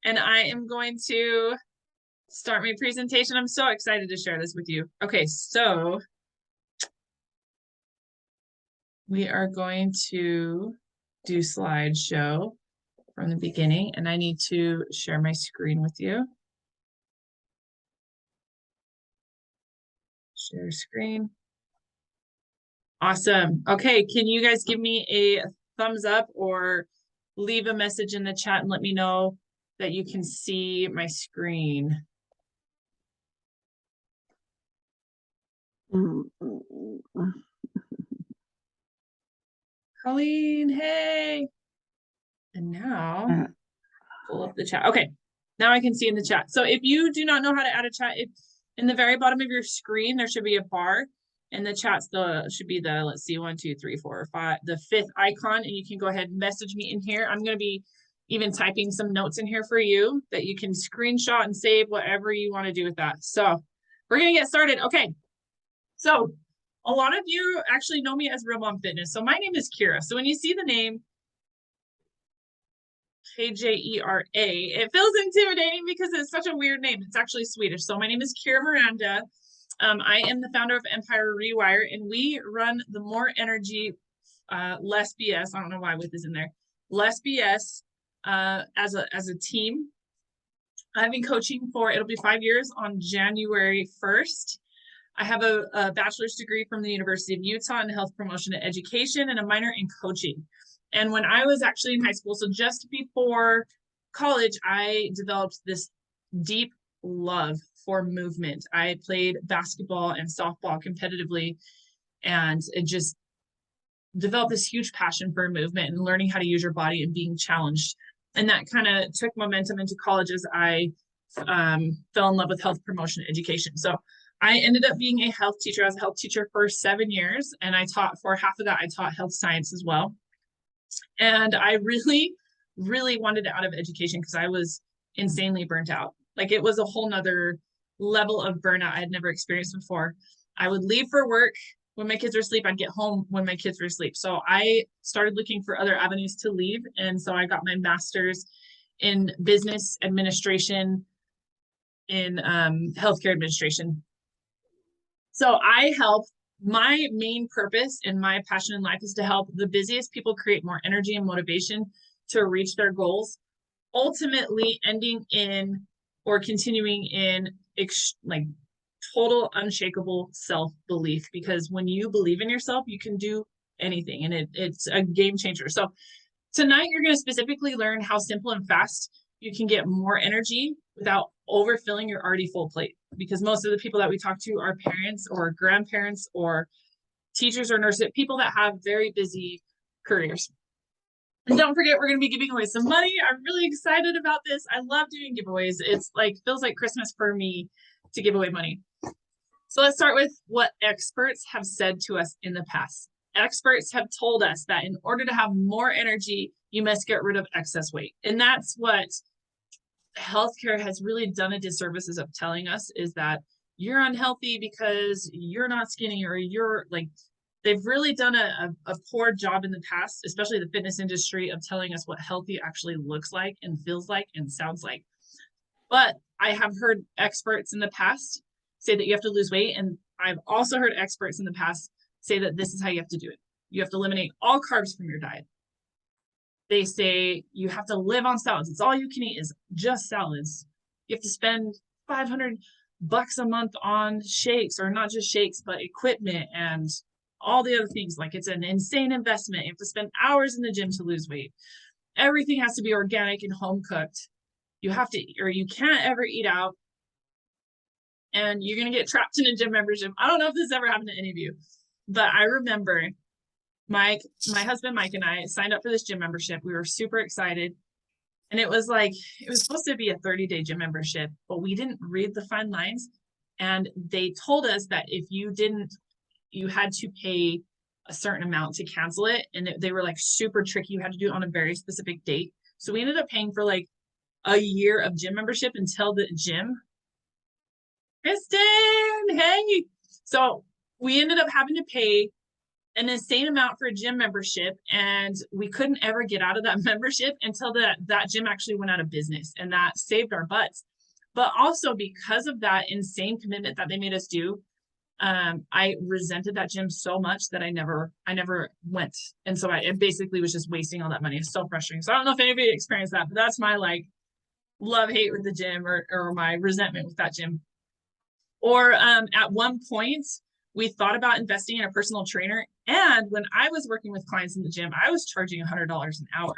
and I am going to start my presentation. I'm so excited to share this with you. Okay, so we are going to do slideshow from the beginning, and I need to share my screen with you. Share screen. Awesome. Okay, can you guys give me a thumbs up or leave a message in the chat and let me know that you can see my screen? Colleen, hey. And now pull up the chat. Okay, now I can see in the chat. So if you do not know how to add a chat, if in the very bottom of your screen, there should be a bar, and the chat's should be the, let's see, 1, 2, 3, 4, 5, the 5th icon, and you can go ahead and message me in here. I'm going to be even typing some notes in here for you that you can screenshot and save whatever you want to do with that. So we're going to get started. Okay, so a lot of you actually know me as Real Mom Fitness. So my name is Kira. So when you see the name Kjera, it feels intimidating because it's such a weird name. It's actually Swedish. So my name is Kira Miranda. I am the founder of Empire Rewire, and we run the More Energy, Less BS. I don't know why with is in there. Less BS as a team. I've been coaching for, it'll be 5 years on January 1st. I have a bachelor's degree from the University of Utah in health promotion and education and a minor in coaching. And when I was actually in high school, so just before college, I developed this deep love for movement. I played basketball and softball competitively, and it just developed this huge passion for movement and learning how to use your body and being challenged. And that kind of took momentum into college as I fell in love with health promotion and education. So I ended up being a health teacher. I was a health teacher for 7 years, and I taught for half of that, I taught health science as well. And I really, really wanted out of education because I was insanely burnt out. Like it was a whole nother level of burnout I had never experienced before. I would leave for work when my kids were asleep. I'd get home when my kids were asleep. So I started looking for other avenues to leave. And so I got my master's in business administration, in healthcare administration. So my main purpose and my passion in life is to help the busiest people create more energy and motivation to reach their goals, ultimately ending in or continuing in like total unshakable self-belief. Because when you believe in yourself, you can do anything, and it's a game changer. So tonight you're going to specifically learn how simple and fast you can get more energy without overfilling your already full plate. Because most of the people that we talk to are parents or grandparents or teachers or nurses, people that have very busy careers. And don't forget, we're going to be giving away some money. I'm really excited about this. I love doing giveaways. It's like, feels like Christmas for me to give away money. So let's start with what experts have said to us in the past. Experts have told us that in order to have more energy, you must get rid of excess weight. And that's what healthcare has really done a disservice of telling us, is that you're unhealthy because you're not skinny, or you're like, they've really done a poor job in the past, especially the fitness industry, of telling us what healthy actually looks like and feels like and sounds like. But I have heard experts in the past say that you have to lose weight. And I've also heard experts in the past say that this is how you have to do it. You have to eliminate all carbs from your diet. They say you have to live on salads. It's all you can eat is just salads. You have to spend $500 a month on shakes, or not just shakes, but equipment and all the other things. Like, it's an insane investment. You have to spend hours in the gym to lose weight. Everything has to be organic and home cooked. You have to, or you can't ever eat out. And you're going to get trapped in a gym membership. I don't know if this ever happened to any of you, but I remember my husband, Mike, and I signed up for this gym membership. We were super excited. And it was supposed to be a 30-day gym membership, but we didn't read the fine lines. And they told us that if you had to pay a certain amount to cancel it. And they were like super tricky. You had to do it on a very specific date. So we ended up paying for like a year of gym membership until the gym. Kristen, hey. So we ended up having to pay an insane amount for a gym membership, and we couldn't ever get out of that membership until that gym actually went out of business, and that saved our butts. But also because of that insane commitment that they made us do, I resented that gym so much that I never went. And so it basically was just wasting all that money. It's so frustrating. So I don't know if anybody experienced that, but that's my like love hate with the gym, or my resentment with that gym. Or at one point we thought about investing in a personal trainer. And when I was working with clients in the gym, I was charging $100 an hour,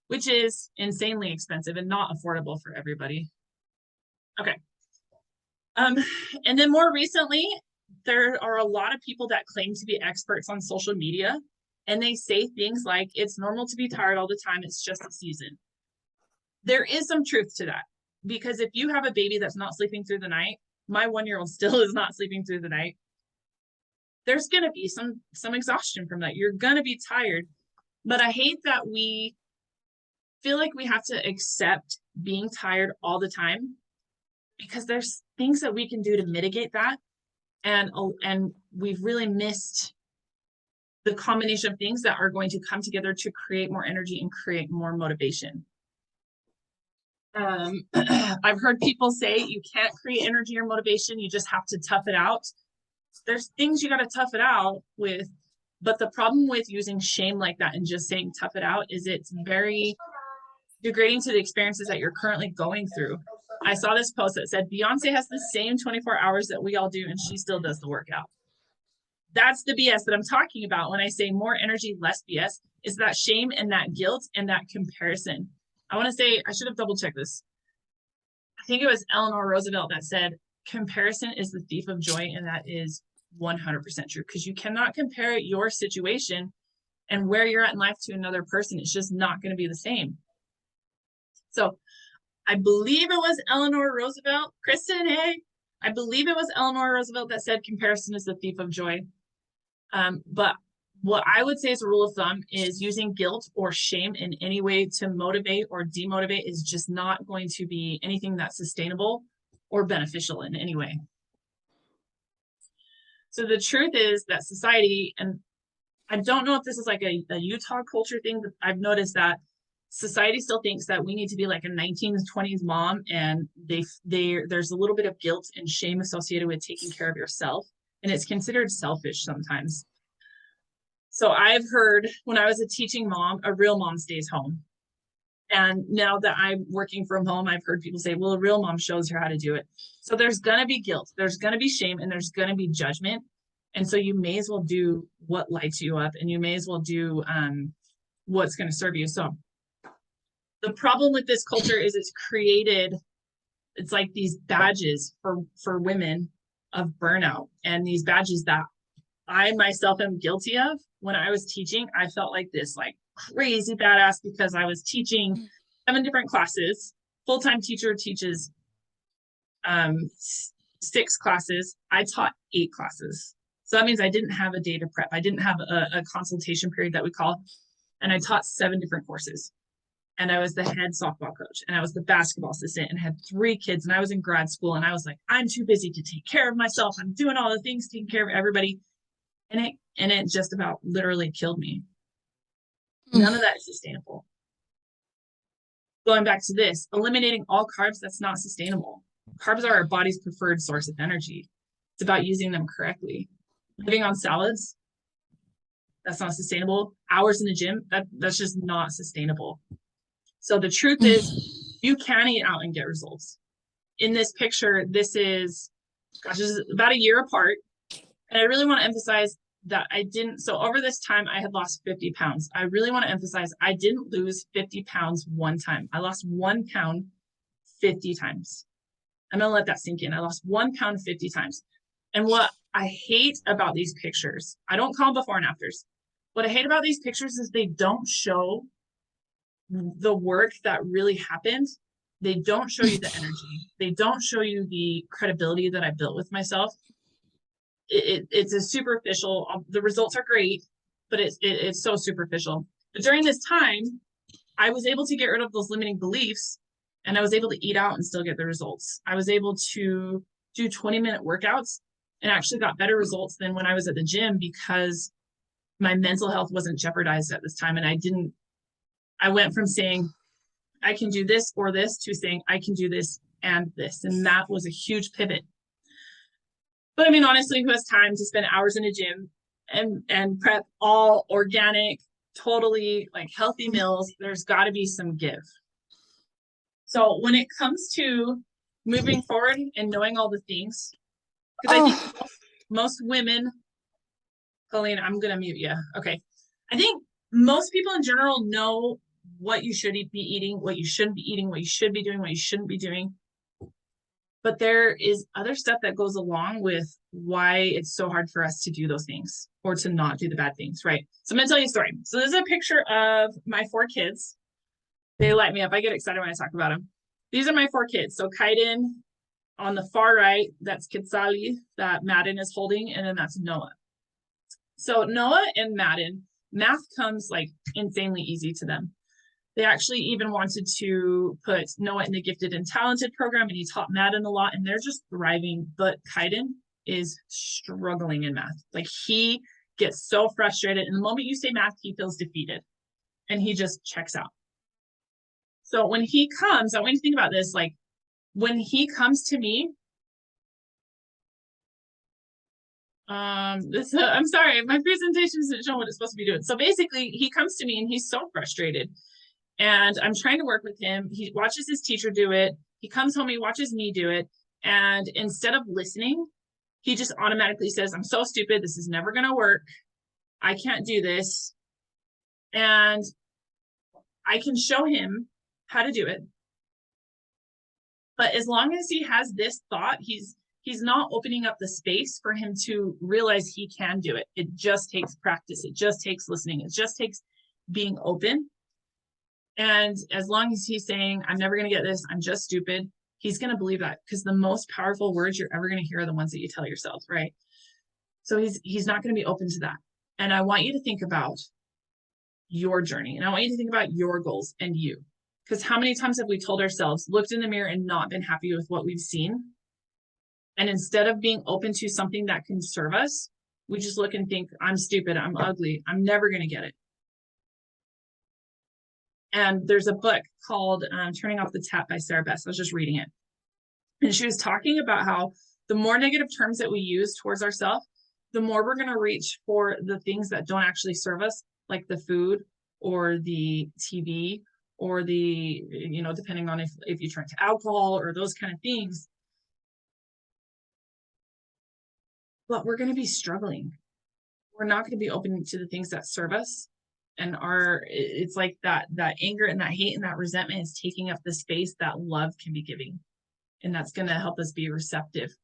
which is insanely expensive and not affordable for everybody. Okay. And then more recently, there are a lot of people that claim to be experts on social media, and they say things like, it's normal to be tired all the time, it's just a season. There is some truth to that, because if you have a baby that's not sleeping through the night, my 1-year-old still is not sleeping through the night, there's going to be some exhaustion from that. You're going to be tired. But I hate that we feel like we have to accept being tired all the time, because there's things that we can do to mitigate that. And we've really missed the combination of things that are going to come together to create more energy and create more motivation. I've heard people say you can't create energy or motivation, you just have to tough it out. There's things you got to tough it out with, but the problem with using shame like that and just saying tough it out is it's very degrading to the experiences that you're currently going through. I saw this post that said Beyonce has the same 24 hours that we all do, and she still does the workout. That's the BS that I'm talking about when I say more energy, less BS, is that shame and that guilt and that comparison. I want to say, I should have double checked this. I think it was Eleanor Roosevelt that said, comparison is the thief of joy. And that is 100% true, because you cannot compare your situation and where you're at in life to another person. It's just not going to be the same. So I believe it was Eleanor Roosevelt. Kristen, hey, I believe it was Eleanor Roosevelt that said comparison is the thief of joy. But what I would say as a rule of thumb is using guilt or shame in any way to motivate or demotivate is just not going to be anything that's sustainable or beneficial in any way. So the truth is that society, and I don't know if this is like a Utah culture thing, but I've noticed that society still thinks that we need to be like a 1920s mom, and there's a little bit of guilt and shame associated with taking care of yourself, and it's considered selfish sometimes. So I've heard, when I was a teaching mom, a real mom stays home. And now that I'm working from home, I've heard people say, well, a real mom shows her how to do it. So there's going to be guilt, there's going to be shame, and there's going to be judgment. And so you may as well do what lights you up, and you may as well do what's going to serve you. So the problem with this culture is it's like these badges for women of burnout, and these badges that I myself am guilty of. When I was teaching, I felt like this like crazy badass because I was teaching 7 different classes. Full-time teacher teaches 6 classes. I taught 8 classes. So that means I didn't have a day to prep. I didn't have a consultation period that we call, and I taught 7 different courses. And I was the head softball coach, and I was the basketball assistant, and had 3 kids, and I was in grad school, and I was like, I'm too busy to take care of myself. I'm doing all the things, taking care of everybody. And it just about literally killed me. None of that is sustainable. Going back to this, eliminating all carbs, that's not sustainable. Carbs are our body's preferred source of energy. It's about using them correctly. Living on salads, that's not sustainable. Hours in the gym, that's just not sustainable. So the truth is, you can eat out and get results. In this picture, this is about a year apart. And I really want to emphasize that so over this time, I had lost 50 pounds. I really want to emphasize, I didn't lose 50 pounds one time. I lost 1 pound 50 times. I'm going to let that sink in. I lost 1 pound 50 times. And what I hate about these pictures, I don't call them before and afters. What I hate about these pictures is they don't show the work that really happened. They don't show you the energy. They don't show you the credibility that I built with myself. It's a superficial, the results are great, but it's so superficial. But during this time, I was able to get rid of those limiting beliefs, and I was able to eat out and still get the results. I was able to do 20-minute workouts and actually got better results than when I was at the gym, because my mental health wasn't jeopardized at this time. And I went from saying, I can do this or this to saying, I can do this and this. And that was a huge pivot. But I mean, honestly, who has time to spend hours in a gym and prep all organic, totally like healthy meals? There's got to be some give. So when it comes to moving forward and knowing all the things, because I think most women, Colleen, I'm going to mute you. Okay. I think most people in general know what you should be eating, what you shouldn't be eating, what you should be doing, what you shouldn't be doing. But there is other stuff that goes along with why it's so hard for us to do those things or to not do the bad things, right? So I'm going to tell you a story. So this is a picture of my 4 kids. They light me up. I get excited when I talk about them. These are my 4 kids. So Kaiden on the far right, that's Kitsali that Madden is holding, and then that's Noah. So Noah and Madden, math comes like insanely easy to them. They actually even wanted to put Noah in the gifted and talented program, and he taught Madden a lot, and they're just thriving. But Kaiden is struggling in math. Like, he gets so frustrated. And the moment you say math, he feels defeated and he just checks out. So when he comes, I want you to think about this, like when he comes to me, I'm sorry, my presentation isn't showing what it's supposed to be doing. So basically he comes to me and he's so frustrated. And I'm trying to work with him. He watches his teacher do it. He comes home, he watches me do it. And instead of listening, he just automatically says, I'm so stupid. This is never going to work. I can't do this. And I can show him how to do it. But as long as he has this thought, he's not opening up the space for him to realize he can do it. It just takes practice. It just takes listening. It just takes being open. And as long as he's saying, I'm never going to get this, I'm just stupid, he's going to believe that, because the most powerful words you're ever going to hear are the ones that you tell yourself, right? So he's not going to be open to that. And I want you to think about your journey, and I want you to think about your goals and you. Because how many times have we told ourselves, looked in the mirror and not been happy with what we've seen? And instead of being open to something that can serve us, we just look and think, I'm stupid, I'm ugly, I'm never going to get it. And there's a book called Turning Off the Tap by Sarah Best. I was just reading it. And she was talking about how the more negative terms that we use towards ourselves, the more we're going to reach for the things that don't actually serve us, like the food or the TV or the, depending on if you turn to alcohol or those kind of things. But we're going to be struggling. We're not going to be open to the things that serve us. And it's like that anger and that hate and that resentment is taking up the space that love can be giving. And that's going to help us be receptive.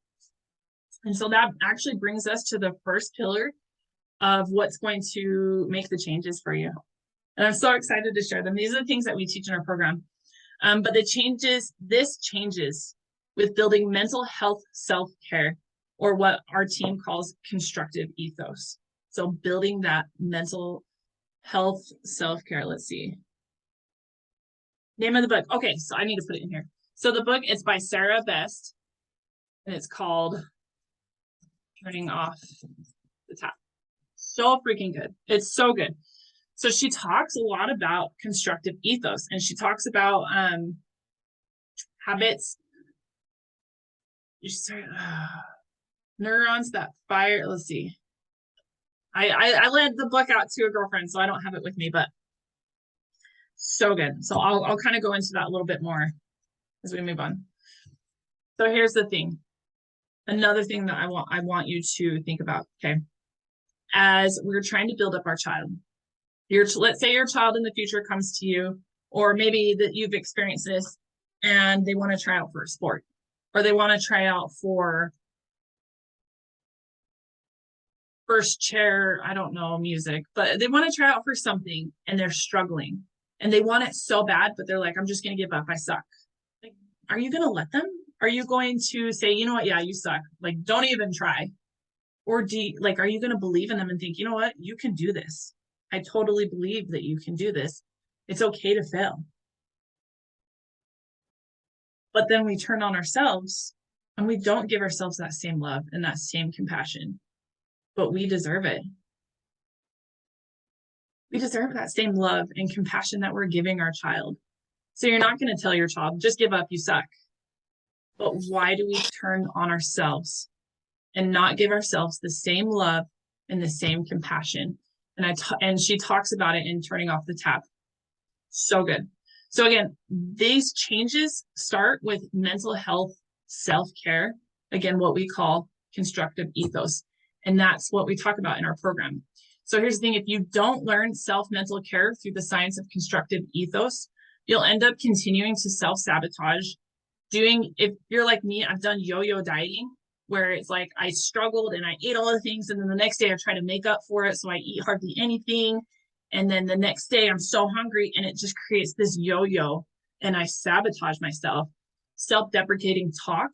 And so that actually brings us to the first pillar of what's going to make the changes for you. And I'm so excited to share them. These are the things that we teach in our program. But this changes with building mental health self-care, or what our team calls constructive ethos. So building that mental health self-care. Let's see. Name of the book. Okay, so I need to put it in here. So the book is by Sarah Best, and it's called Turning Off the Tap. So freaking good. It's so good. So she talks a lot about constructive ethos, and she talks about habits. Neurons that fire. Let's see. I lent the book out to a girlfriend, so I don't have it with me, but so good. So I'll kind of go into that a little bit more as we move on. So here's the thing. Another thing that I want you to think about, okay? As we're trying to build up our child, let's say your child in the future comes to you, or maybe that you've experienced this, and they want to try out for a sport, or they want to try out for first chair, I don't know, music, but they want to try out for something and they're struggling and they want it so bad, but they're like, I'm just going to give up. I suck. Like, are you going to let them? Are you going to say, you know what? Yeah, you suck. Like, don't even try. Or are you going to believe in them and think, you know what? You can do this. I totally believe that you can do this. It's okay to fail. But then we turn on ourselves and we don't give ourselves that same love and that same compassion. But we deserve it. we deserve that same love and compassion that we're giving our child. So you're not going to tell your child, just give up, you suck. But why do we turn on ourselves and not give ourselves the same love and the same compassion? And she talks about it in Turning Off the Tap. So good. So again, these changes start with mental health, self-care, again, what we call constructive ethos. And that's what we talk about in our program. So here's the thing, if you don't learn self-mental care through the science of constructive ethos, you'll end up continuing to self-sabotage. If you're like me, I've done yo-yo dieting, where it's like I struggled and I ate all the things, and then the next day I try to make up for it, so I eat hardly anything. And then the next day I'm so hungry, and it just creates this yo-yo, and I sabotage myself. Self-deprecating talk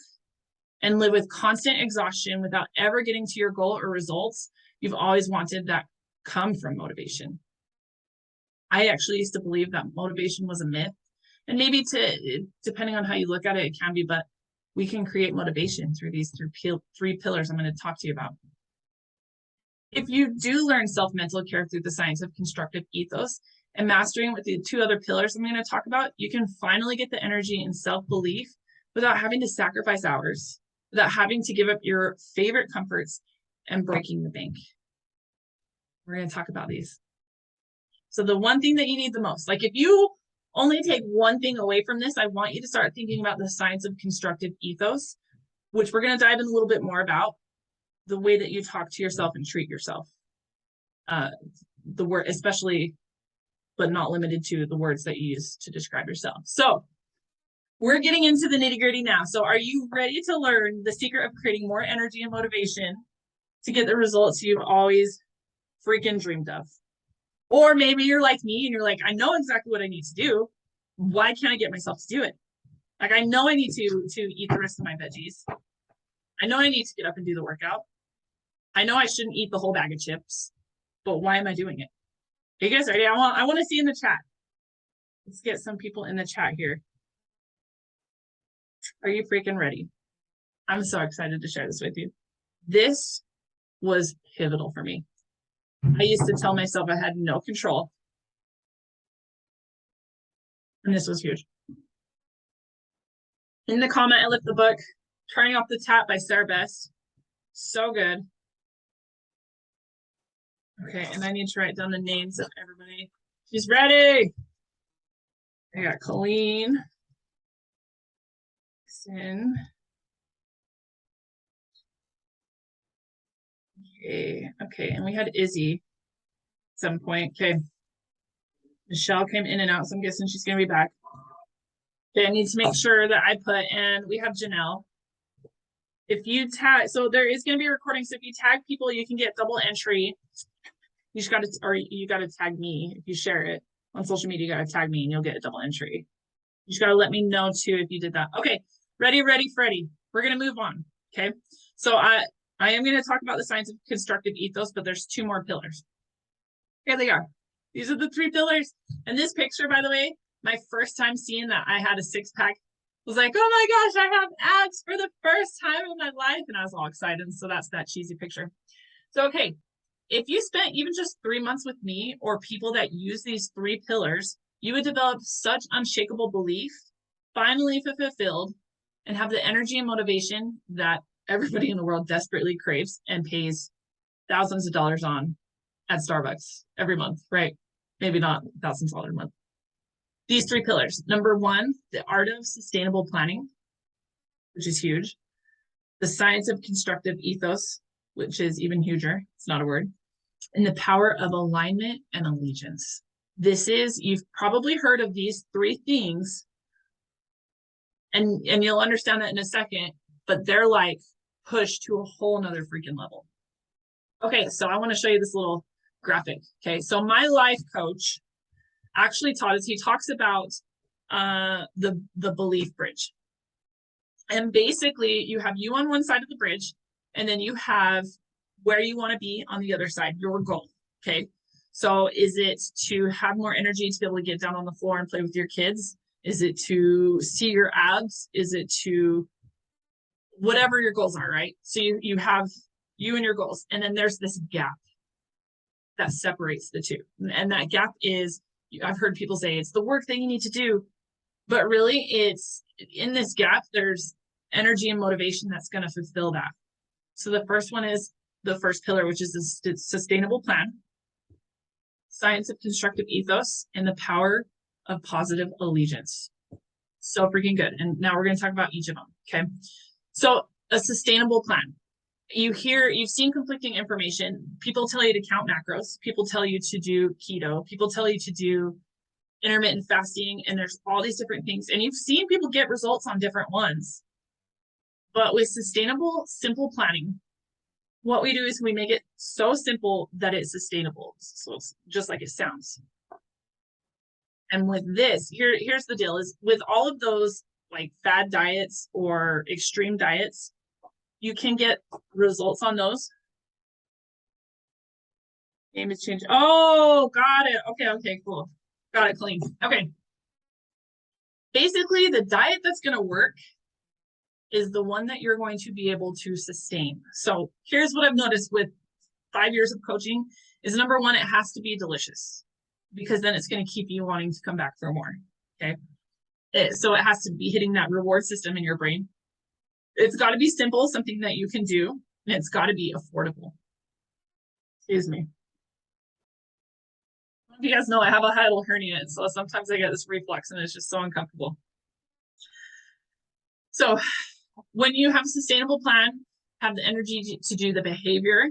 and live with constant exhaustion without ever getting to your goal or results you've always wanted that come from motivation. I actually used to believe that motivation was a myth, and maybe depending on how you look at it, it can be, but we can create motivation through these three pillars I'm going to talk to you about. If you do learn self-mental care through the science of constructive ethos and mastering with the two other pillars I'm going to talk about, you can finally get the energy and self-belief without having to sacrifice hours, without having to give up your favorite comforts and breaking the bank. We're going to talk about these. So the one thing that you need the most, like if you only take one thing away from this, I want you to start thinking about the science of constructive ethos, which we're going to dive in a little bit more about, the way that you talk to yourself and treat yourself. The word, especially, but not limited to the words that you use to describe yourself. So we're getting into the nitty-gritty now. So are you ready to learn the secret of creating more energy and motivation to get the results you've always freaking dreamed of? Or maybe you're like me and you're like, I know exactly what I need to do. Why can't I get myself to do it? Like, I know I need to eat the rest of my veggies. I know I need to get up and do the workout. I know I shouldn't eat the whole bag of chips, but why am I doing it? Are you guys ready? I want to see in the chat. Let's get some people in the chat here. Are you freaking ready? I'm so excited to share this with you. This was pivotal for me. I used to tell myself I had no control. And this was huge. In the comment, I left the book, Turning Off the Tap by Sarah Best. So good. Okay, and I need to write down the names of everybody. She's ready. I got Colleen. Sin. Okay, and we had Izzy at some point. Okay. Michelle came in and out, so I'm guessing she's gonna be back. Okay, I need to make sure that I put, and we have Janelle. If you tag, so there is gonna be a recording, so if you tag people, you can get double entry. You just gotta tag me. If you share it on social media, you gotta tag me and you'll get a double entry. You just gotta let me know too if you did that. Okay, ready, Freddie. We're gonna move on, okay? So I am gonna talk about the science of constructive ethos, but there's two more pillars. Here they are. These are the three pillars. And this picture, by the way, my first time seeing that I had a six-pack was like, oh my gosh, I have abs for the first time in my life. And I was all excited. So that's that cheesy picture. So, okay, if you spent even just 3 months with me or people that use these three pillars, you would develop such unshakable belief, finally fulfilled, and have the energy and motivation that everybody in the world desperately craves and pays thousands of dollars on at Starbucks every month, right? Maybe not thousands of dollars a month. These three pillars. Number one, the art of sustainable planning, which is huge. The science of constructive ethos, which is even huger. It's not a word. And the power of alignment and allegiance. You've probably heard of these three things, and you'll understand that in a second, but they're like pushed to a whole nother freaking level. Okay, so I want to show you this little graphic. Okay, so my life coach actually taught us, he talks about the belief bridge. And basically you have you on one side of the bridge, and then you have where you want to be on the other side, your goal. Okay, so is it to have more energy to be able to get down on the floor and play with your kids? Is it to see your abs? Is it to whatever your goals are, right? So you have you and your goals, and then there's this gap. that separates the two. And that gap is, I've heard people say it's the work that you need to do, but really it's in this gap, there's energy and motivation that's going to fulfill that. So the first one is the first pillar, which is the sustainable plan, science of constructive ethos, and the power of positive allegiance. So freaking good. And now we're going to talk about each of them. Okay. So a sustainable plan. You've seen conflicting information. People tell you to count macros. People tell you to do keto. People tell you to do intermittent fasting. And there's all these different things. And you've seen people get results on different ones. But with sustainable, simple planning, what we do is we make it so simple that it's sustainable. So it's just like it sounds. And with this, here's the deal, is with all of those like fad diets or extreme diets, you can get results on those. Name is changed. Oh, got it. Okay, cool. Got it clean. Okay. Basically, the diet that's going to work is the one that you're going to be able to sustain. So here's what I've noticed with 5 years of coaching is, number one, it has to be delicious, because then it's going to keep you wanting to come back for more. Okay. So it has to be hitting that reward system in your brain. It's got to be simple, something that you can do, and it's got to be affordable. Excuse me. You guys know I have a hiatal hernia, so sometimes I get this reflux and it's just so uncomfortable. So when you have a sustainable plan, have the energy to do the behavior.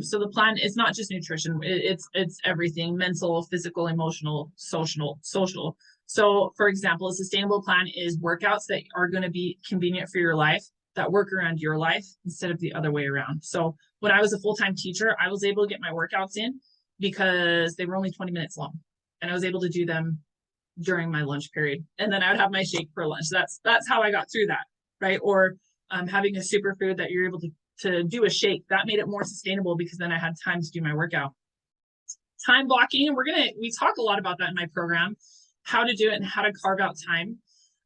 So the plan is not just nutrition, it's everything: mental, physical, emotional, social. So for example, a sustainable plan is workouts that are going to be convenient for your life, that work around your life instead of the other way around. So when I was a full-time teacher, I was able to get my workouts in because they were only 20 minutes long, and I was able to do them during my lunch period. And then I would have my shake for lunch. That's how I got through that, right? Or having a superfood that you're able to do a shake, that made it more sustainable because then I had time to do my workout. Time blocking, we talk a lot about that in my program, how to do it and how to carve out time.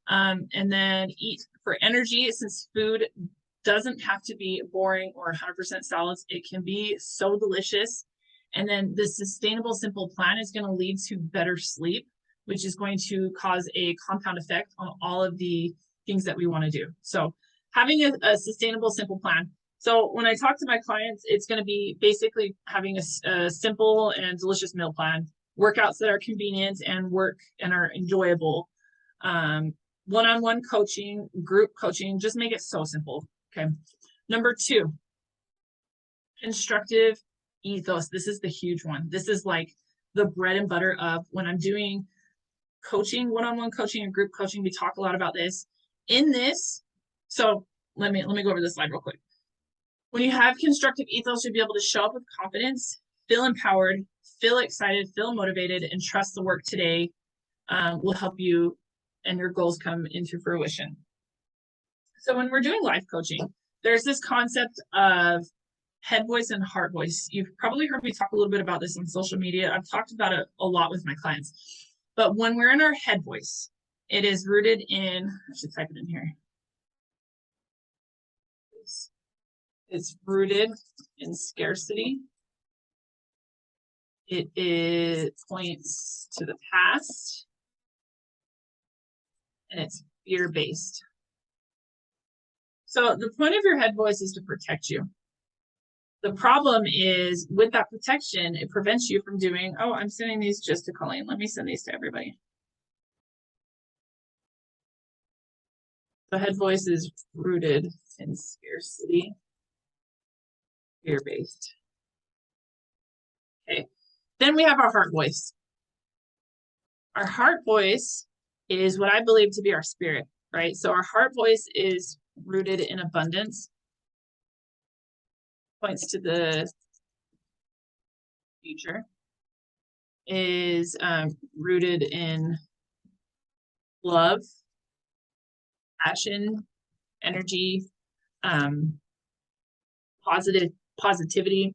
And then eat for energy, since food doesn't have to be boring or 100% salads. It can be so delicious. And then the sustainable, simple plan is going to lead to better sleep, which is going to cause a compound effect on all of the things that we want to do. So having a sustainable, simple plan. So when I talk to my clients, it's going to be basically having a simple and delicious meal plan, workouts that are convenient and work and are enjoyable, one-on-one coaching, group coaching. Just make it so simple. Okay. Number 2, constructive ethos. This is the huge one. This is like the bread and butter of when I'm doing coaching, one-on-one coaching and group coaching. We talk a lot about this in this. So let me go over this slide real quick. When you have constructive ethos, you'll be able to show up with confidence, feel empowered, feel excited, feel motivated, and trust the work today will help you and your goals come into fruition. So when we're doing life coaching, there's this concept of head voice and heart voice. You've probably heard me talk a little bit about this on social media. I've talked about it a lot with my clients. But when we're in our head voice, it is rooted in, I should type it in here. It's rooted in scarcity. It points to the past, and it's fear-based. So the point of your head voice is to protect you. The problem is with that protection, it prevents you from doing, oh, I'm sending these just to Colleen. Let me send these to everybody. The head voice is rooted in scarcity, fear-based. Okay. Then we have our heart voice. Our heart voice is what I believe to be our spirit, right? So our heart voice is rooted in abundance, points to the future, is rooted in love, passion, energy, positivity.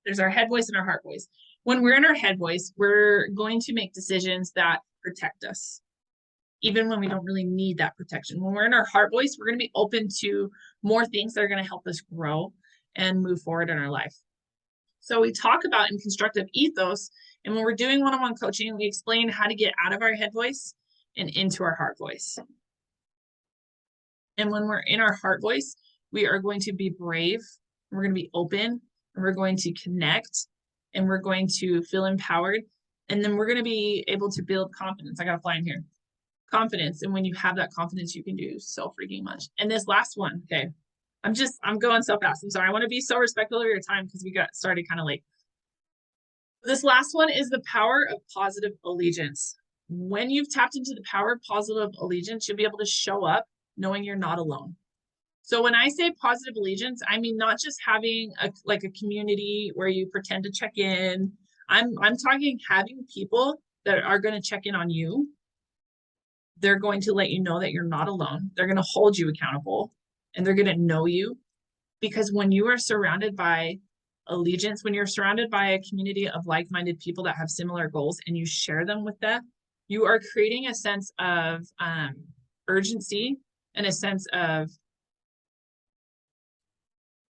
There's our head voice and our heart voice. When we're in our head voice, we're going to make decisions that protect us, even when we don't really need that protection. When we're in our heart voice, we're going to be open to more things that are going to help us grow and move forward in our life. So we talk about in constructive ethos, and when we're doing one-on-one coaching, we explain how to get out of our head voice and into our heart voice. And when we're in our heart voice, we are going to be brave, we're going to be open, and we're going to connect, and we're going to feel empowered. And then we're going to be able to build confidence. I got to fly in here. Confidence. And when you have that confidence, you can do so freaking much. And this last one, okay, I'm going so fast. I'm sorry. I want to be so respectful of your time because we got started kind of late. This last one is the power of positive allegiance. When you've tapped into the power of positive allegiance, you'll be able to show up knowing you're not alone. So when I say positive allegiance, I mean not just having a community where you pretend to check in. I'm talking having people that are going to check in on you. They're going to let you know that you're not alone. They're going to hold you accountable, and they're going to know you. Because when you are surrounded by allegiance, when you're surrounded by a community of like-minded people that have similar goals and you share them with them, you are creating a sense of urgency and a sense of,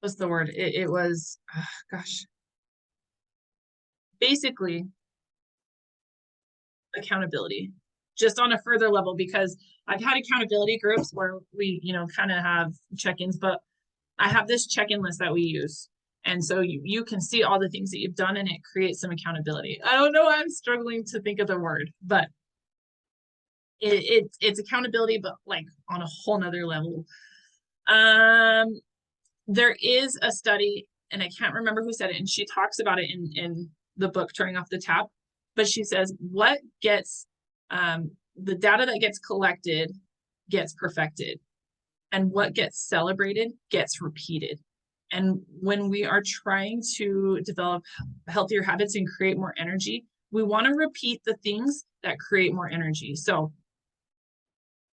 what's the word? It was, basically accountability, just on a further level, because I've had accountability groups where we, kind of have check-ins, but I have this check-in list that we use. And so you can see all the things that you've done, and it creates some accountability. I don't know, I'm struggling to think of the word, but it's accountability, but like on a whole nother level. There is a study, and I can't remember who said it, and she talks about it in the book, Turning Off the Tap, but she says, what gets, the data that gets collected gets perfected, and what gets celebrated gets repeated. And when we are trying to develop healthier habits and create more energy, we want to repeat the things that create more energy. So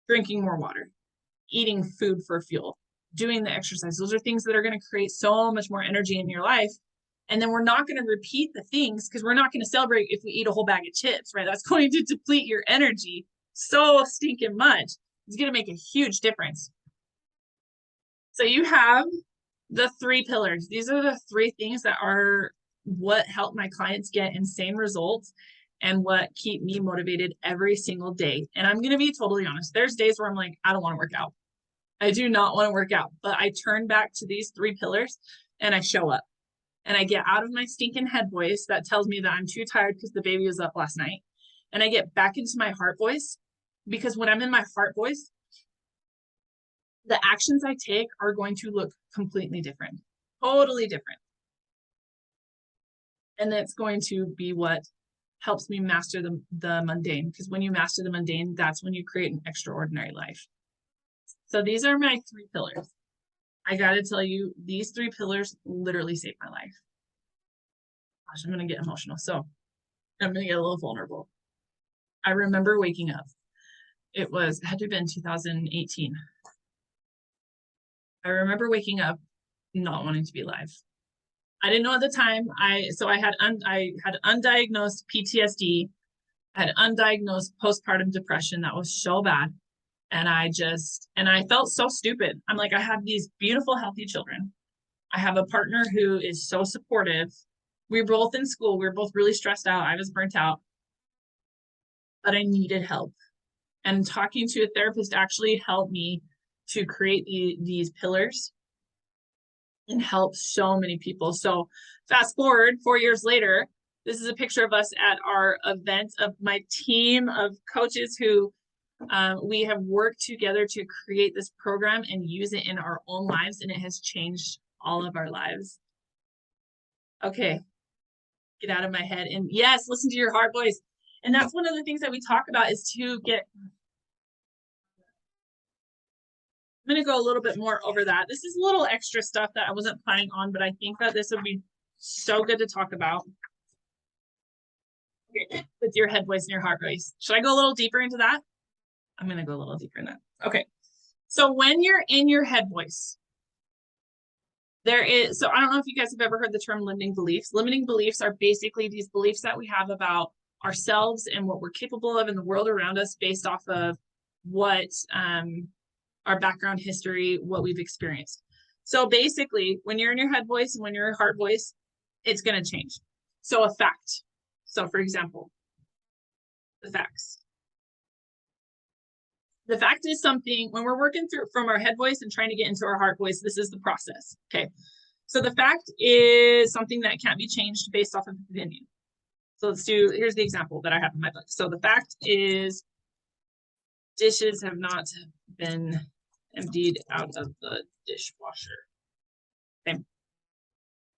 drinking more water, eating food for fuel, doing the exercise. Those are things that are going to create so much more energy in your life. And then we're not going to repeat the things because we're not going to celebrate if we eat a whole bag of chips, right? That's going to deplete your energy so stinking much. It's going to make a huge difference. So you have the 3 pillars. These are the 3 things that are what help my clients get insane results and what keep me motivated every single day. And I'm going to be totally honest. There's days where I'm like, I don't want to work out. I do not want to work out, but I turn back to these 3 pillars and I show up and I get out of my stinking head voice that tells me that I'm too tired because the baby was up last night. And I get back into my heart voice, because when I'm in my heart voice, the actions I take are going to look completely different, totally different. And that's going to be what helps me master the mundane, because when you master the mundane, that's when you create an extraordinary life. So these are my 3 pillars. I got to tell you, these 3 pillars literally saved my life. Gosh, I'm going to get emotional. So I'm going to get a little vulnerable. I remember waking up. It had to have been 2018. I remember waking up not wanting to be alive. I didn't know at the time. I had undiagnosed PTSD. I had undiagnosed postpartum depression that was so bad. And I felt so stupid. I'm like, I have these beautiful, healthy children. I have a partner who is so supportive. We were both in school. We were both really stressed out. I was burnt out, but I needed help. And talking to a therapist actually helped me to create these pillars and help so many people. So fast forward 4 years later, this is a picture of us at our event of my team of coaches who we have worked together to create this program and use it in our own lives, and it has changed all of our lives. Okay, get out of my head. And yes, listen to your heart voice. And that's one of the things that we talk about, is to get, I'm going to go a little bit more over that. This is a little extra stuff that I wasn't planning on, but I think that this would be so good to talk about. Okay, with your head voice and your heart voice. Should I go a little deeper into that? I'm going to go a little deeper in that. Okay. So when you're in your head voice, so I don't know if you guys have ever heard the term limiting beliefs. Limiting beliefs are basically these beliefs that we have about ourselves and what we're capable of in the world around us based off of what our background history, what we've experienced. So basically, when you're in your head voice and when you're your heart voice, it's going to change. So a fact. So for example, the facts. The fact is something, when we're working through from our head voice and trying to get into our heart voice, this is the process. Okay. So the fact is something that can't be changed based off of opinion. So here's the example that I have in my book. So the fact is dishes have not been emptied out of the dishwasher. Okay.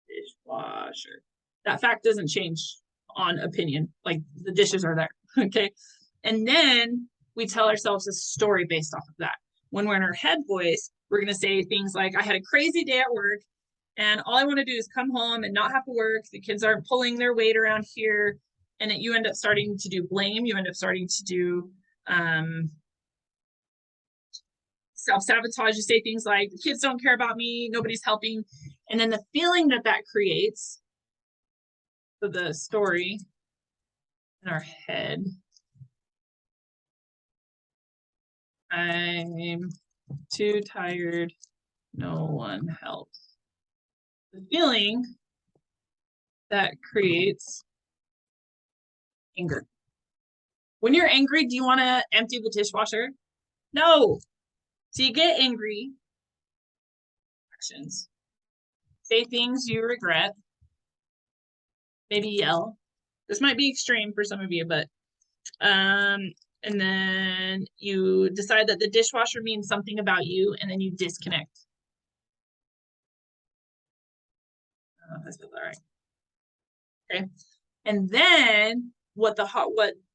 Dishwasher. That fact doesn't change on opinion. Like the dishes are there. Okay. And then we tell ourselves a story based off of that. When we're in our head voice, we're going to say things like, I had a crazy day at work and all I want to do is come home and not have to work. The kids aren't pulling their weight around here. And you end up starting to do blame. You end up starting to do self-sabotage. You say things like, the kids don't care about me, nobody's helping. And then the feeling that that creates, so the story in our head, I'm too tired, no one helps. The feeling that creates anger. When you're angry, do you want to empty the dishwasher? No. So you get angry. Actions. Say things you regret. Maybe yell. This might be extreme for some of you, but and then you decide that the dishwasher means something about you, and then you disconnect. I don't know if I said that right. Okay. And then what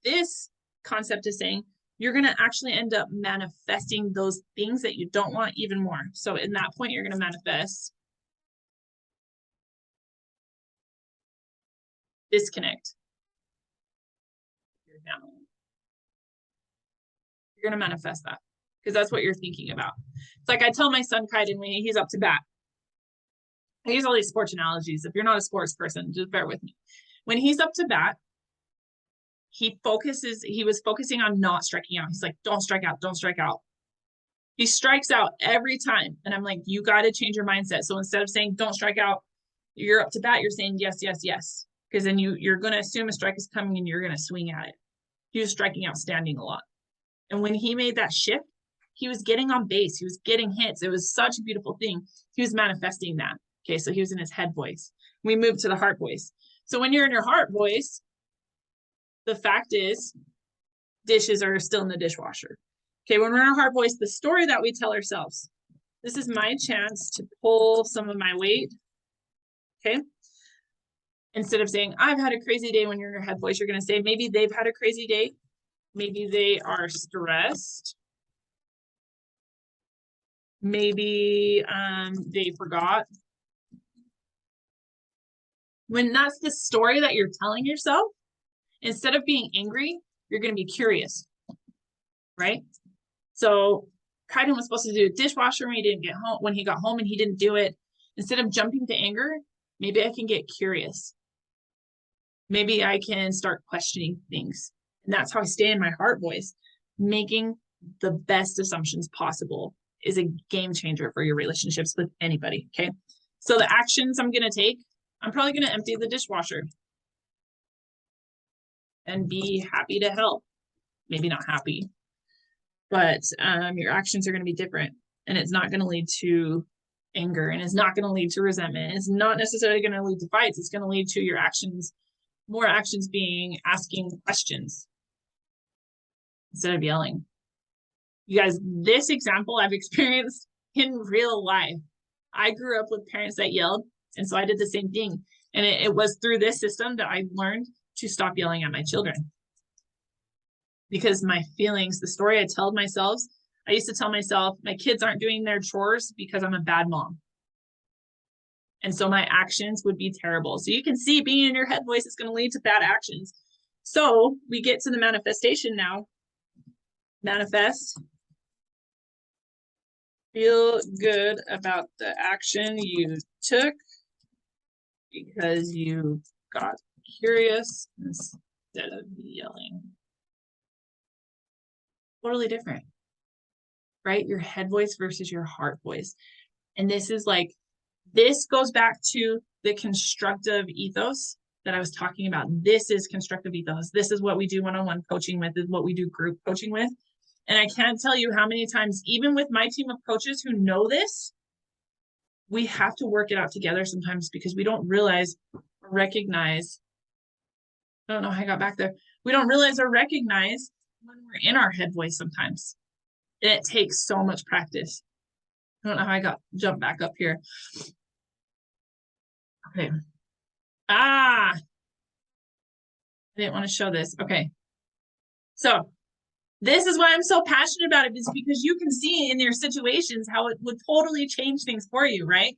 this concept is saying, you're going to actually end up manifesting those things that you don't want even more. So in that point, you're going to manifest disconnect. Your family. You're going to manifest that because that's what you're thinking about. It's like I tell my son Kaiden when he's up to bat. I use all these sports analogies. If you're not a sports person, just bear with me. When he's up to bat, he was focusing on not striking out. He's like, don't strike out, don't strike out. He strikes out every time. And I'm like, you got to change your mindset. So instead of saying, don't strike out, you're up to bat, you're saying, yes, yes, yes. Because then you're going to assume a strike is coming and you're going to swing at it. He was striking out standing a lot. And when he made that shift, he was getting on base. He was getting hits. It was such a beautiful thing. He was manifesting that. Okay, so he was in his head voice. We moved to the heart voice. So when you're in your heart voice, the fact is dishes are still in the dishwasher. Okay, when we're in our heart voice, the story that we tell ourselves, this is my chance to pull some of my weight. Okay. Instead of saying, I've had a crazy day, when you're in your head voice, you're going to say, maybe they've had a crazy day. Maybe they are stressed. Maybe they forgot. When that's the story that you're telling yourself, instead of being angry, you're going to be curious, right? So Kaiden was supposed to do a dishwasher when he didn't get home, when he got home and he didn't do it. Instead of jumping to anger, maybe I can get curious. Maybe I can start questioning things. And that's how I stay in my heart voice. Making the best assumptions possible is a game changer for your relationships with anybody, okay? So the actions I'm going to take, I'm probably going to empty the dishwasher and be happy to help. Maybe not happy, but your actions are going to be different, and it's not going to lead to anger, and it's not going to lead to resentment. It's not necessarily going to lead to fights. It's going to lead to your actions, more actions being asking questions instead of yelling. You guys, this example I've experienced in real life. I grew up with parents that yelled, and so I did the same thing. And it was through this system that I learned to stop yelling at my children. Because my feelings, the story I told myself, I used to tell myself, my kids aren't doing their chores because I'm a bad mom. And so my actions would be terrible. So you can see being in your head voice is going to lead to bad actions. So we get to the manifestation now. Manifest. Feel good about the action you took because you got curious instead of yelling. Totally different, right? Your head voice versus your heart voice. And this is like, this goes back to the constructive ethos that I was talking about. This is constructive ethos. This is what we do one-on-one coaching with, is what we do group coaching with. And I can't tell you how many times, even with my team of coaches who know this, we have to work it out together sometimes because we don't realize or recognize. I don't know how I got back there. We don't realize or recognize when we're in our head voice sometimes. And it takes so much practice. I don't know how I jumped back up here. Okay. I didn't want to show this. Okay. So this is why I'm so passionate about it, is because you can see in your situations how it would totally change things for you, right?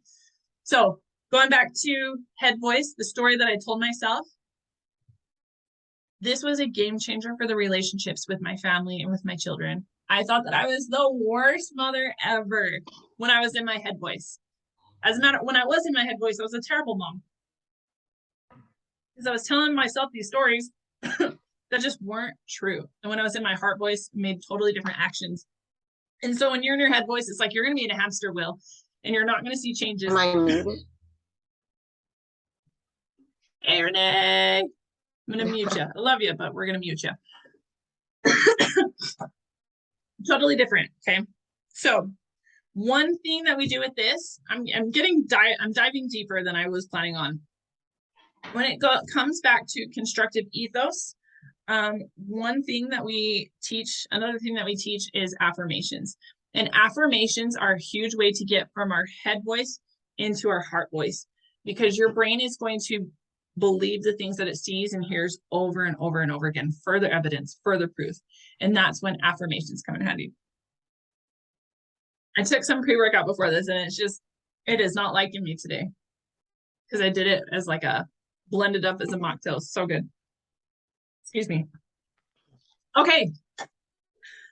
So going back to head voice, the story that I told myself, this was a game changer for the relationships with my family and with my children. I thought that I was the worst mother ever when I was in my head voice. As a matter, when I was in my head voice, I was a terrible mom. Because I was telling myself these stories that just weren't true. And when I was in my heart voice, made totally different actions. And so when you're in your head voice, it's like you're going to be in a hamster wheel and you're not going to see changes. Am I muted? Hey, Renee. I'm going to mute you. I love you, but we're going to mute you. Totally different. Okay. So one thing that we do with this, I'm diving deeper than I was planning on. When it comes back to constructive ethos, one thing that we teach, another thing that we teach is affirmations. And affirmations are a huge way to get from our head voice into our heart voice, because your brain is going to believe the things that it sees and hears over and over and over again, further evidence, further proof. And that's when affirmations come in handy. I took some pre-workout before this and it is not liking me today because I did it as like a blended up as a mocktail. So good. Excuse me. Okay.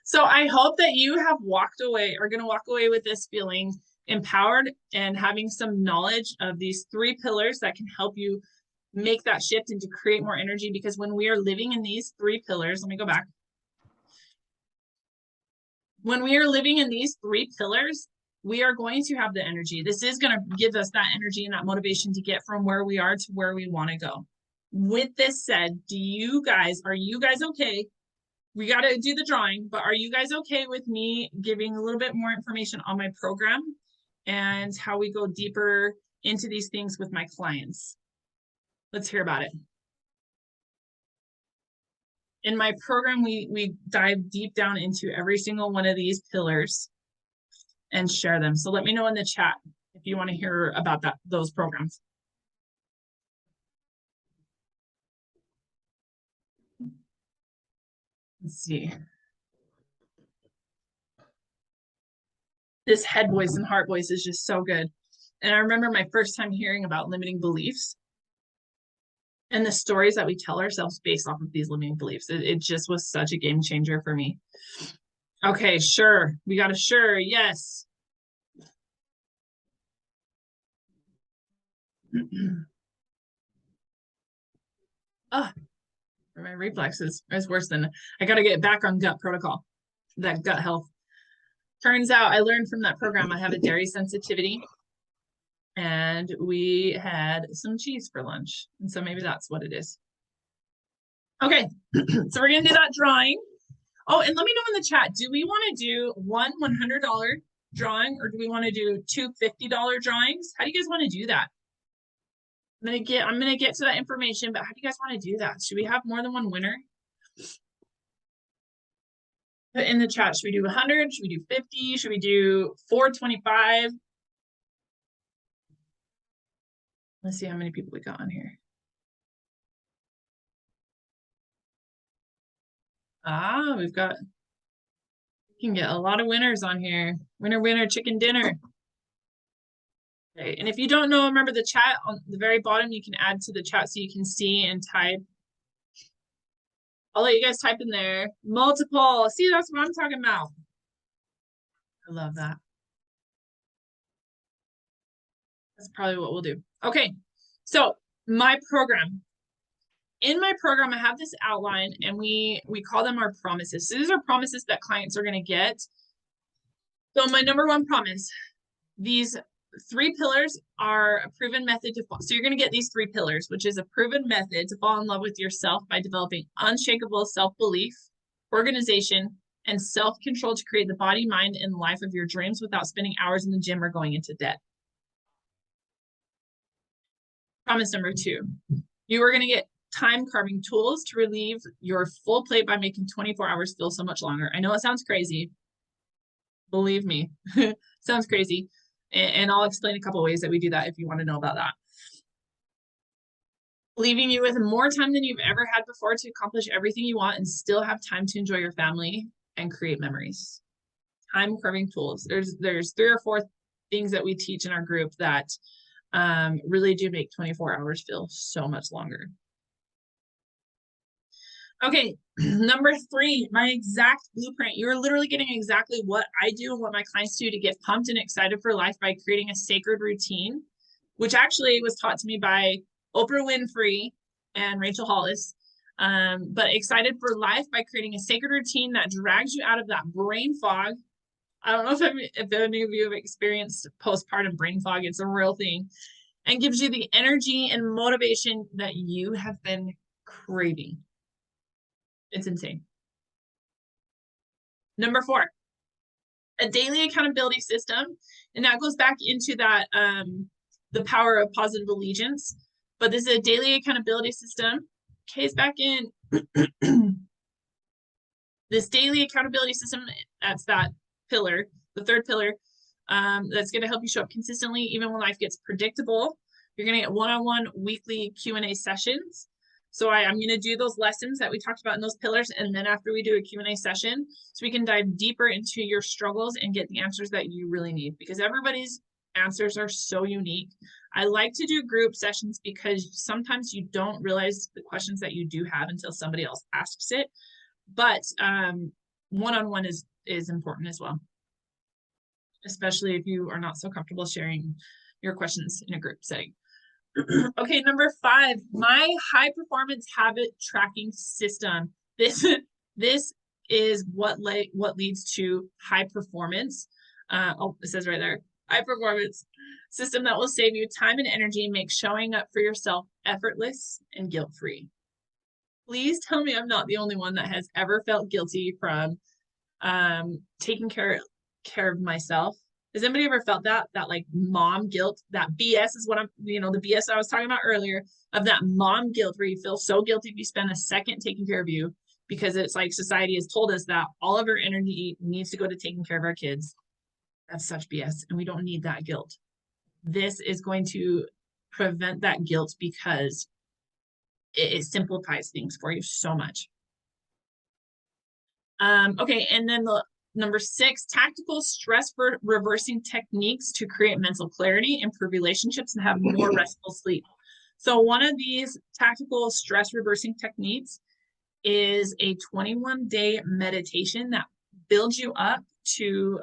So I hope that you have are going to walk away with this feeling empowered and having some knowledge of these 3 pillars that can help you make that shift and to create more energy. Because when we are living in these 3 pillars, let me go back. When we are living in these 3 pillars, we are going to have the energy. This is going to give us that energy and that motivation to get from where we are to where we want to go. With this said, are you guys okay? We got to do the drawing, but are you guys okay with me giving a little bit more information on my program and how we go deeper into these things with my clients? Let's hear about it. In my program, we dive deep down into every single one of these pillars and share them. So let me know in the chat if you want to hear about those programs. Let's see. This head voice and heart voice is just so good. And I remember my first time hearing about limiting beliefs and the stories that we tell ourselves based off of these limiting beliefs. It just was such a game changer for me. Okay, sure. We got a sure. Yes. My reflexes is worse than I got to get back on gut protocol, that gut health. Turns out I learned from that program I have a dairy sensitivity, and we had some cheese for lunch, and so maybe that's what it is. Okay, so we're gonna do that drawing. Oh, and let me know in the chat, do we want to do one $100 drawing, or do we want to do 2 $50 drawings? How do you guys want to do that? I'm gonna get to that information, but how do you guys want to do that? Should we have more than one winner? Put in the chat, should we do 100? Should we do 50? Should we do 425? Let's see how many people we got on here. We can get a lot of winners on here. Winner, winner, chicken dinner. Okay, and if you don't know, remember the chat on the very bottom, you can add to the chat so you can see and type. I'll let you guys type in there. Multiple. See, that's what I'm talking about. I love that. That's probably what we'll do. Okay, so my program. In my program, I have this outline, and we call them our promises. So these are promises that clients are going to get. So my number 1 promise, these 3 pillars are a proven method to fall. So you're going to get these 3 pillars, which is a proven method to fall in love with yourself by developing unshakable self-belief, organization, and self-control to create the body, mind, and life of your dreams without spending hours in the gym or going into debt. Promise number 2, you are going to get time carving tools to relieve your full plate by making 24 hours feel so much longer. I know it sounds crazy. Believe me, sounds crazy. And I'll explain a couple ways that we do that if you want to know about that. Leaving you with more time than you've ever had before to accomplish everything you want and still have time to enjoy your family and create memories. Time carving tools. There's 3 or 4 things that we teach in our group that really do make 24 hours feel so much longer. Okay, number 3, my exact blueprint. You're literally getting exactly what I do and what my clients do to get pumped and excited for life by creating a sacred routine, which actually was taught to me by Oprah Winfrey and Rachel Hollis. But excited for life by creating a sacred routine that drags you out of that brain fog. I don't know if any of you have experienced postpartum brain fog. It's a real thing, and gives you the energy and motivation that you have been craving. It's insane. Number 4, a daily accountability system. And that goes back into that, the power of positive allegiance. But this is a daily accountability system. Case back in. This daily accountability system, that's that pillar, the 3rd pillar, that's going to help you show up consistently even when life gets predictable. You're going to get one-on-one weekly Q&A sessions. So I'm going to do those lessons that we talked about in those pillars, and then after we do a Q&A session, so we can dive deeper into your struggles and get the answers that you really need, because everybody's answers are so unique. I like to do group sessions because sometimes you don't realize the questions that you do have until somebody else asks it. But one-on-one is important as well, especially if you are not so comfortable sharing your questions in a group setting. Okay, number 5, my high performance habit tracking system. This is what leads to high performance. Oh, it says right there, high performance system that will save you time and energy and make showing up for yourself effortless and guilt-free. Please tell me I'm not the only one that has ever felt guilty from taking care of myself. Has anybody ever felt that like mom guilt? That BS is what the BS I was talking about earlier, of that mom guilt, where you feel so guilty if you spend a second taking care of you, because it's like society has told us that all of our energy needs to go to taking care of our kids. That's such BS, and we don't need that guilt. This is going to prevent that guilt because it simplifies things for you so much. Okay, and then the number 6, tactical stress reversing techniques to create mental clarity, improve relationships, and have more restful sleep. So one of these tactical stress reversing techniques is a 21-day meditation that builds you up to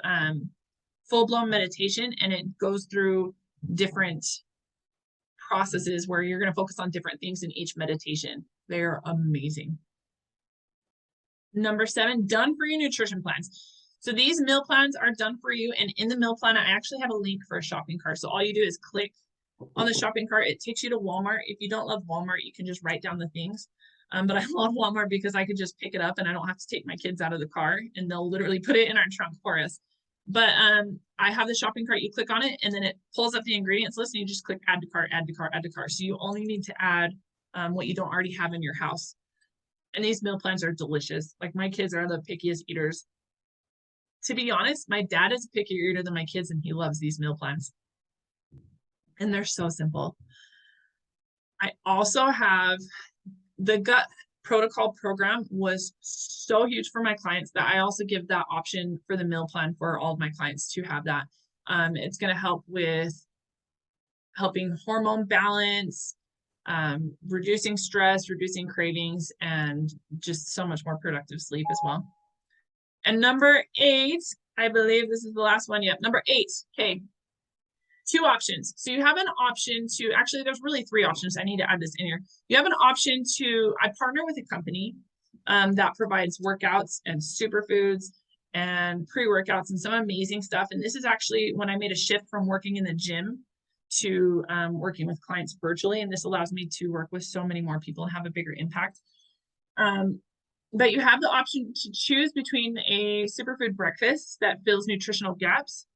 full-blown meditation, and it goes through different processes where you're going to focus on different things in each meditation. They're amazing. Number 7, done for you nutrition plans. So these meal plans are done for you, and in the meal plan, I actually have a link for a shopping cart. So all you do is click on the shopping cart. It takes you to Walmart. If you don't love Walmart, you can just write down the things. But I love Walmart because I could just pick it up and I don't have to take my kids out of the car, and they'll literally put it in our trunk for us. But I have the shopping cart. You click on it, and then it pulls up the ingredients list, and you just click add to cart, add to cart, add to cart. So you only need to add what you don't already have in your house. And these meal plans are delicious. Like, my kids are the pickiest eaters. To be honest, my dad is a pickier eater than my kids, and he loves these meal plans. And they're so simple. I also have the gut protocol program, was so huge for my clients that I also give that option for the meal plan for all of my clients to have that. It's going to help with helping hormone balance, reducing stress, reducing cravings, and just so much more productive sleep as well. And number 8, I believe this is the last one. Yep, number 8. Okay, 2 options. So you have an option to, actually, there's really 3 options. I need to add this in here. You have an option to, I partner with a company that provides workouts and superfoods and pre-workouts and some amazing stuff. And this is actually when I made a shift from working in the gym to working with clients virtually. And this allows me to work with so many more people and have a bigger impact. But you have the option to choose between a superfood breakfast that fills nutritional gaps.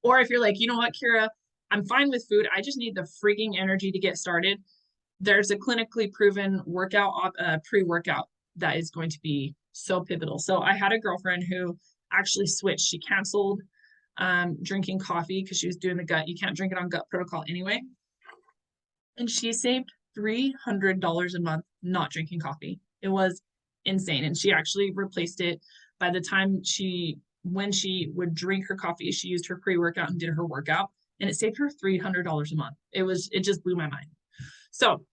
Or if you're like, you know what, Kira, I'm fine with food. I just need the freaking energy to get started. There's a clinically proven workout, pre-workout that is going to be so pivotal. So I had a girlfriend who actually switched. She canceled drinking coffee because she was doing the gut. You can't drink it on gut protocol anyway. And she saved $300 a month not drinking coffee. It was insane. And she actually replaced it by the time when she would drink her coffee, she used her pre-workout and did her workout, and it saved her $300 a month. It just blew my mind. So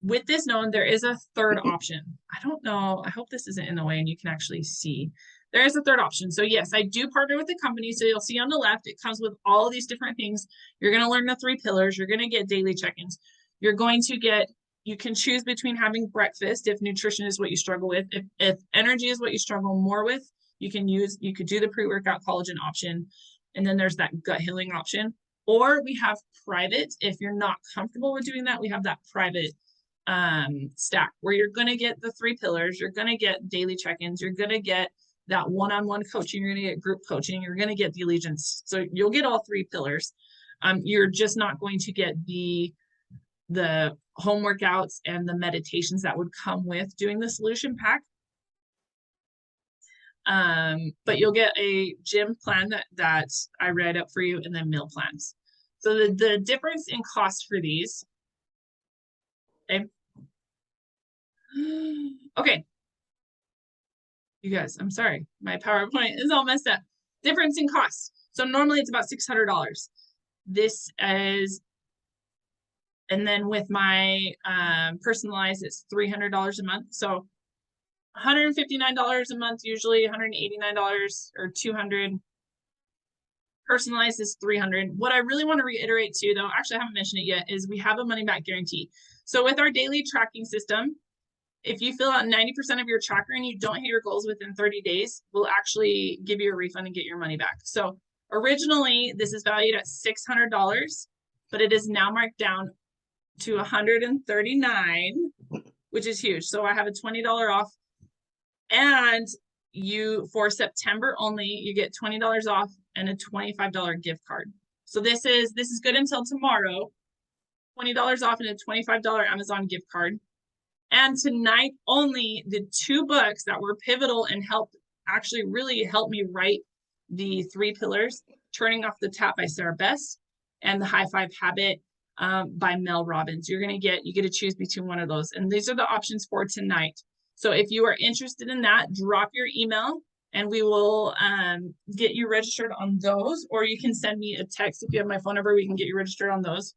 with this known, there is a third option. I don't know. I hope this isn't in the way and you can actually see. There is a third option. So yes, I do partner with the company. So you'll see on the left, it comes with all these different things. You're going to learn the 3 pillars. You're going to get daily check-ins. You're going to get, you can choose between having breakfast if nutrition is what you struggle with. If energy is what you struggle more with, you could do the pre-workout collagen option. And then there's that gut healing option. Or we have private. If you're not comfortable with doing that, we have that private stack where you're going to get the 3 pillars. You're going to get daily check-ins. You're going to get that one-on-one coaching. You're going to get group coaching. You're going to get the allegiance. So you'll get all 3 pillars. You're just not going to get the home workouts and the meditations that would come with doing the solution pack. But you'll get a gym plan that I read up for you, and then meal plans. So the difference in cost for these. Okay. You guys, I'm sorry. My PowerPoint is all messed up. Difference in cost. So normally it's about $600. This is, and then with my personalized, it's $300 a month. So $159 a month, usually $189 or $200. Personalized is $300. What I really want to reiterate too, though, actually I haven't mentioned it yet, is we have a money back guarantee. So with our daily tracking system, if you fill out 90% of your tracker and you don't hit your goals within 30 days, we'll actually give you a refund and get your money back. So originally this is valued at $600, but it is now marked down to $139, which is huge. So I have a $20 off, and for September only, you get $20 off and a $25 gift card. So this is good until tomorrow. $20 off and a $25 Amazon gift card. And tonight only, the 2 books that were pivotal and really helped me write the 3 pillars, Turning Off the Tap by Sarah Best and The High Five Habit by Mel Robbins. You get to choose between one of those. And these are the options for tonight. So if you are interested in that, drop your email and we will get you registered on those, or you can send me a text. If you have my phone number, we can get you registered on those.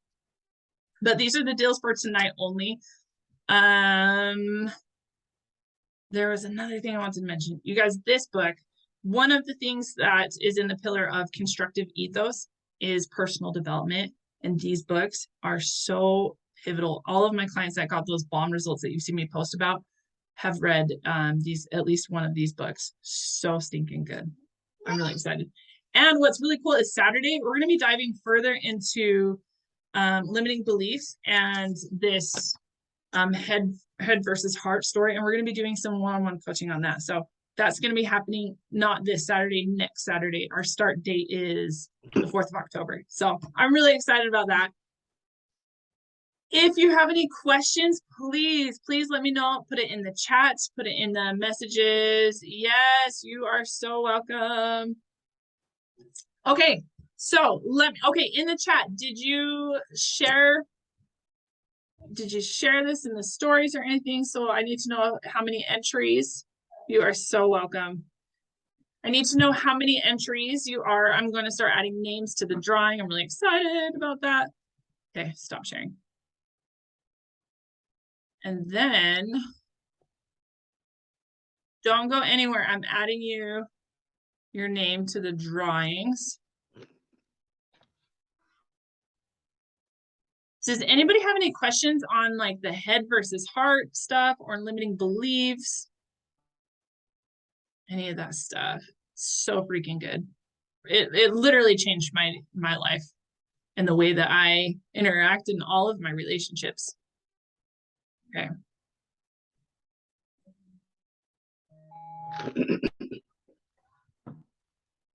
But these are the deals for tonight only. There was another thing I wanted to mention. You guys, this book, one of the things that is in the pillar of constructive ethos is personal development. And these books are so pivotal. All of my clients that got those bomb results that you've seen me post about have read at least one of these books. So stinking good. I'm really excited. And what's really cool is Saturday, we're going to be diving further into limiting beliefs and this head versus heart story. And we're going to be doing some one-on-one coaching on that. So that's going to be happening not this Saturday, next Saturday. Our start date is the 4th of October. So I'm really excited about that. If you have any questions, please let me know. Put it in the chats, put it in the messages. Yes, you are so welcome. Okay, so in the chat, did you share this in the stories or anything? So I need to know how many entries. You are so welcome. I need to know how many entries you are. I'm going to start adding names to the drawing. I'm really excited about that. Okay, stop sharing. And then don't go anywhere. I'm adding your name to the drawings. Does anybody have any questions on like the head versus heart stuff or limiting beliefs? Any of that stuff? So freaking good. It literally changed my life and the way that I interact in all of my relationships. Okay.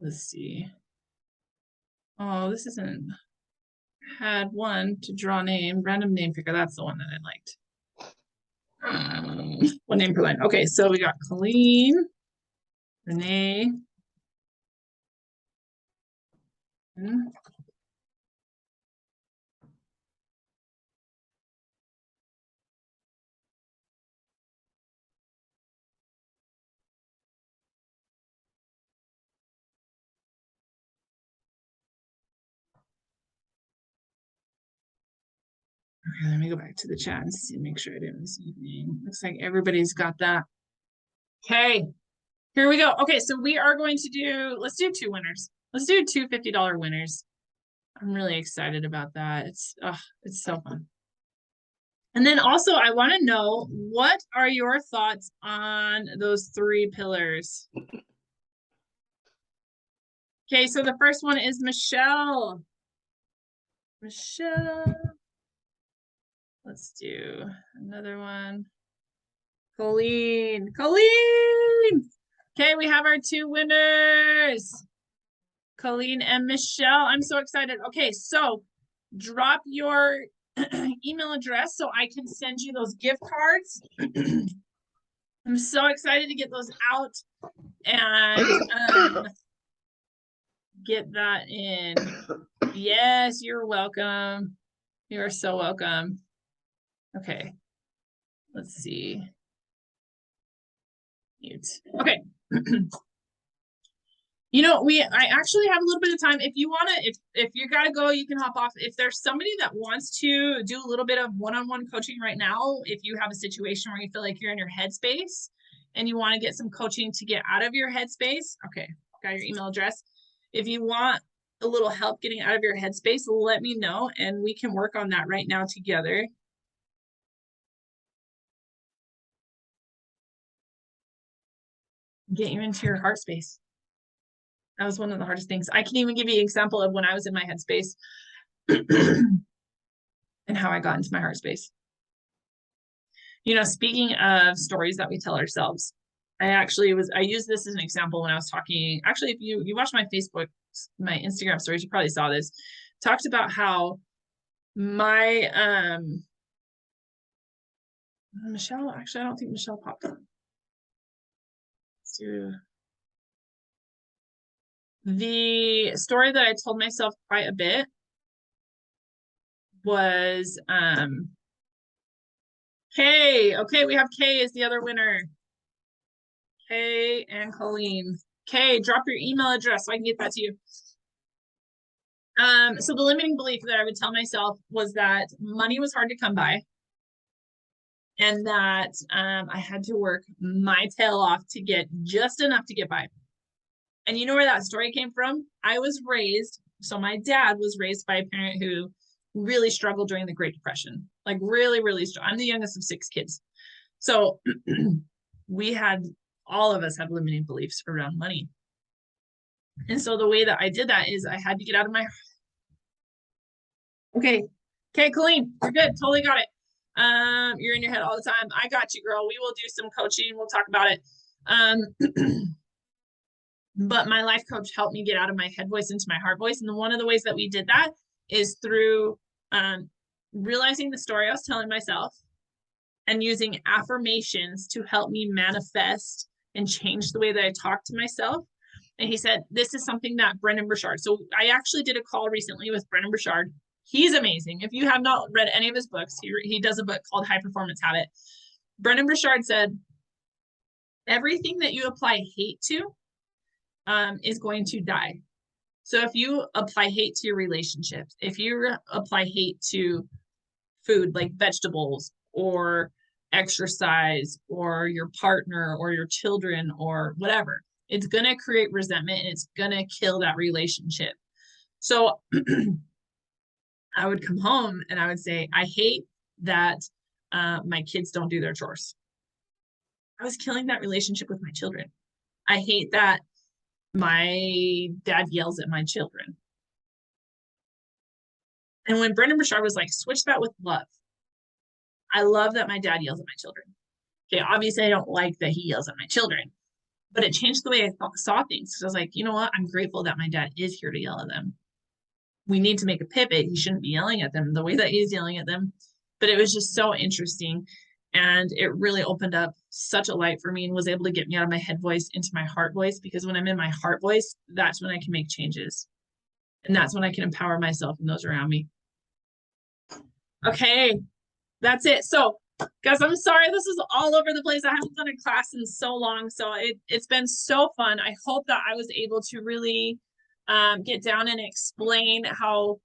Let's see. Oh, this isn't had one to draw name, random name picker. That's the one that I liked. One name per line. Okay, so we got Colleen, Renee. Okay, let me go back to the chat and see, make sure I didn't miss anything. Looks like everybody's got that. Okay, here we go. Okay, so we are going to do, let's do two winners. Let's do two $50 winners. I'm really excited about that. It's so fun. And then also I want to know, what are your thoughts on those three pillars? Okay, so the first one is Michelle. Michelle. Let's do another one. Colleen. Colleen! Okay, we have our two winners. Colleen and Michelle. I'm so excited. Okay, so drop your email address so I can send you those gift cards. I'm so excited to get those out and get that in. Yes, you're welcome. You are so welcome. Okay, let's see. Mute. Okay. You know, I actually have a little bit of time. If you want to, if you got to go, you can hop off. If there's somebody that wants to do a little bit of one-on-one coaching right now, if you have a situation where you feel like you're in your headspace and you want to get some coaching to get out of your headspace, okay, got your email address. If you want a little help getting out of your headspace, let me know and we can work on that right now together. Get you into your heart space. That was one of the hardest things. I can even give you an example of when I was in my headspace and how I got into my heart space. You know, speaking of stories that we tell ourselves, I used this as an example when I was talking. Actually, if you watch my Facebook, my Instagram stories, you probably saw this. Talked about how my Michelle, actually, I don't think Michelle popped up. Let's do the story that I told myself quite a bit was Kay. Okay, we have Kay as the other winner. Kay and Colleen. Kay, drop your email address so I can get that to you. So the limiting belief that I would tell myself was that money was hard to come by and that I had to work my tail off to get just enough to get by. And you know where that story came from? I was raised, so my dad was raised by a parent who really struggled during the Great Depression, like really, really strong. I'm the youngest of 6 kids. So all of us had limiting beliefs around money. And so the way that I did that is I had to get out of my. Okay, Colleen, you're good. Totally got it. You're in your head all the time. I got you, girl. We will do some coaching. We'll talk about it. But my life coach helped me get out of my head voice into my heart voice. And one of the ways that we did that is through realizing the story I was telling myself and using affirmations to help me manifest and change the way that I talk to myself. And he said, this is something that Brendon Burchard. So I actually did a call recently with Brendon Burchard. He's amazing. If you have not read any of his books, he does a book called High Performance Habit. Brendon Burchard said, everything that you apply hate to is going to die. So if you apply hate to your relationships, if you apply hate to food like vegetables or exercise or your partner or your children or whatever, it's going to create resentment and it's going to kill that relationship. So I would come home and I would say, I hate that my kids don't do their chores. I was killing that relationship with my children. I hate that my dad yells at my children. And when Brendan Burchard was like, switch that with love. I love that my dad yells at my children. Okay, obviously I don't like that he yells at my children, but it changed the way I saw things. So I was like, you know what? I'm grateful that my dad is here to yell at them. We need to make a pivot. He shouldn't be yelling at them the way that he's yelling at them. But it was just so interesting. And it really opened up such a light for me and was able to get me out of my head voice into my heart voice, because when I'm in my heart voice, that's when I can make changes. And that's when I can empower myself and those around me. Okay, that's it. So guys, I'm sorry this is all over the place. I haven't done a class in so long, so it's been so fun. I hope that I was able to really get down and explain how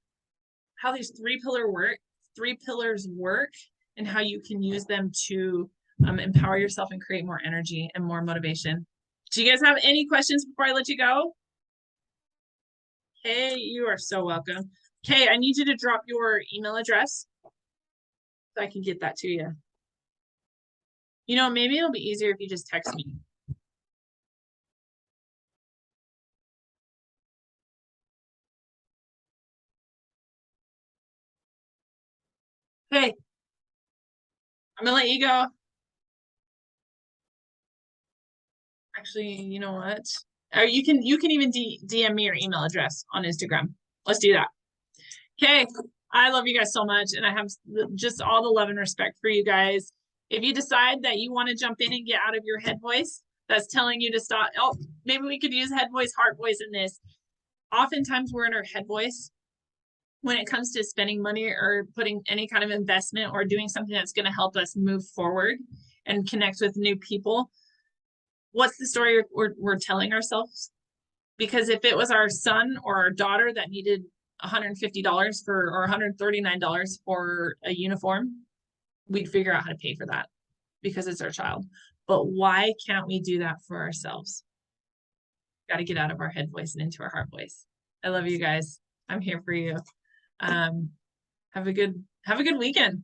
these three pillars work and how you can use them to empower yourself and create more energy and more motivation. Do you guys have any questions before I let you go? Hey, you are so welcome. Okay, I need you to drop your email address so I can get that to you. You know, maybe it'll be easier if you just text me. Okay, I'm gonna let you go. Actually, you know what? Or you can even DM me your email address on Instagram. Let's do that. Okay, I love you guys so much, and I have just all the love and respect for you guys. If you decide that you want to jump in and get out of your head voice that's telling you to stop, oh, maybe we could use head voice, heart voice in this. Oftentimes we're in our head voice when it comes to spending money or putting any kind of investment or doing something that's going to help us move forward and connect with new people. What's the story we're telling ourselves? Because if it was our son or our daughter that needed $150 or $139 for a uniform, we'd figure out how to pay for that because it's our child. But why can't we do that for ourselves? Got to get out of our head voice and into our heart voice. I love you guys. I'm here for you. Have a good weekend.